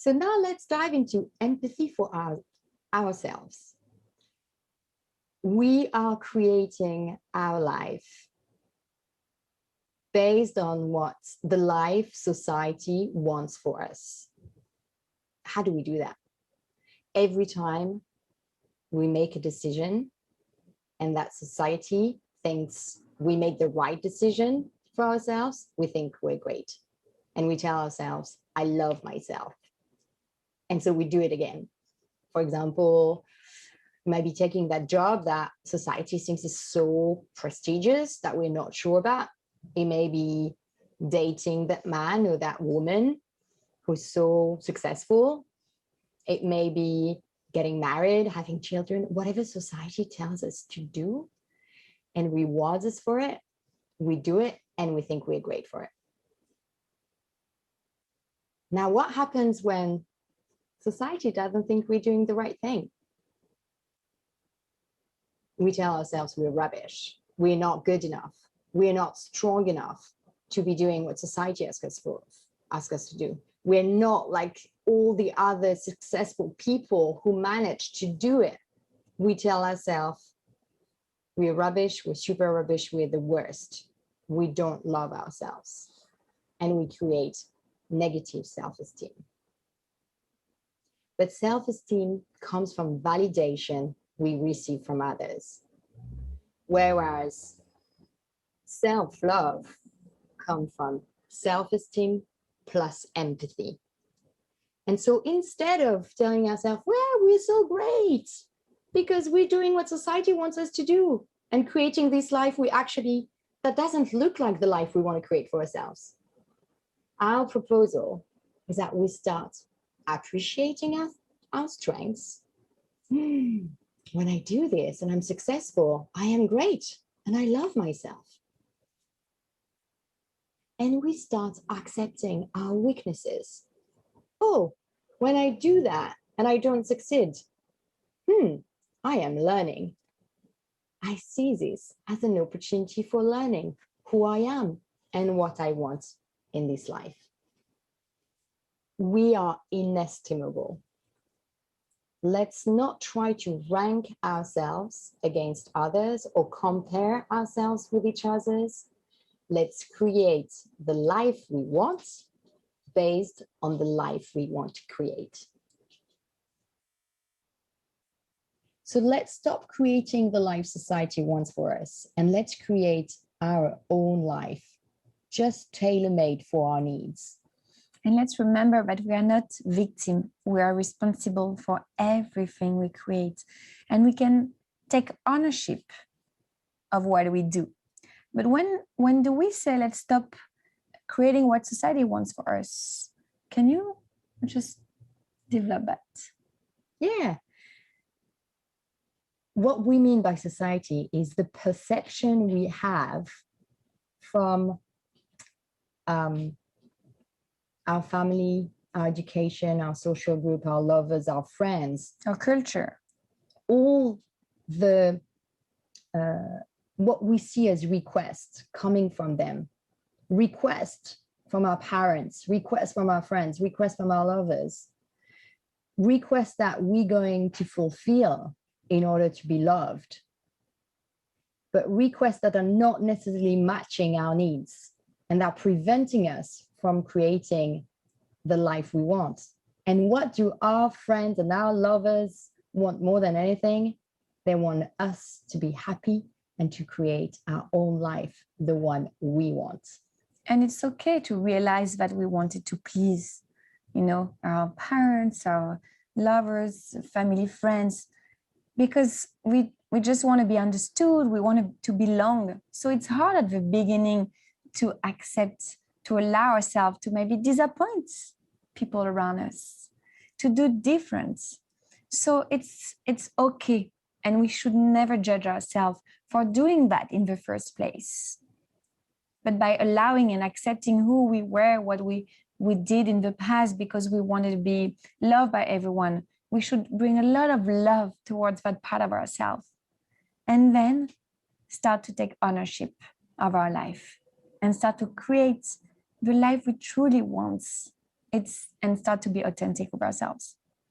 So now let's dive into empathy for ourselves. We are creating our life based on what the life society wants for us. How do we do that? Every time we make a decision and that society thinks we make the right decision for ourselves, we think we're great. And we tell ourselves, I love myself. And so we do it again. For example, maybe taking that job that society thinks is so prestigious that we're not sure about. It may be dating that man or that woman who's so successful. It may be getting married, having children, whatever society tells us to do and rewards us for it, we do it and we think we're great for it. Now, what happens when society doesn't think we're doing the right thing? We tell ourselves we're rubbish. We're not good enough. We're not strong enough to be doing what society asks us to do. We're not like all the other successful people who manage to do it. We tell ourselves we're rubbish, we're super rubbish, we're the worst. We don't love ourselves. And we create negative self-esteem. But self-esteem comes from validation we receive from others, whereas self-love comes from self-esteem plus empathy. And so instead of telling ourselves, well, we're so great because we're doing what society wants us to do and creating this life that doesn't look like the life we want to create for ourselves. Our proposal is that we start appreciating our strengths. When I do this and I'm successful, I am great and I love myself. And we start accepting our weaknesses. Oh, when I do that and I don't succeed, I am learning. I see this as an opportunity for learning who I am and what I want in this life. We are inestimable. Let's not try to rank ourselves against others or compare ourselves with each other's. Let's create the life we want based on the life we want to create. So let's stop creating the life society wants for us and let's create our own life, just tailor-made for our needs. And let's remember that we are not victims. We are responsible for everything we create. And we can take ownership of what we do. But when do we say, let's stop creating what society wants for us? Can you just develop that? Yeah. What we mean by society is the perception we have from our family, our education, our social group, our lovers, our friends, our culture, all the what we see as requests coming from them, requests from our parents, requests from our friends, requests from our lovers, requests that we're going to fulfill in order to be loved, but requests that are not necessarily matching our needs and are preventing us from creating the life we want. And what do our friends and our lovers want more than anything? They want us to be happy and to create our own life, the one we want. And it's okay to realize that we wanted to please, our parents, our lovers, family, friends, because we just want to be understood. We want to belong. So it's hard at the beginning to accept, to allow ourselves to maybe disappoint people around us, to do different. So it's okay. And we should never judge ourselves for doing that in the first place. But by allowing and accepting who we were, what we did in the past, because we wanted to be loved by everyone, we should bring a lot of love towards that part of ourselves. And then start to take ownership of our life and start to create the life we truly want and start to be authentic with ourselves.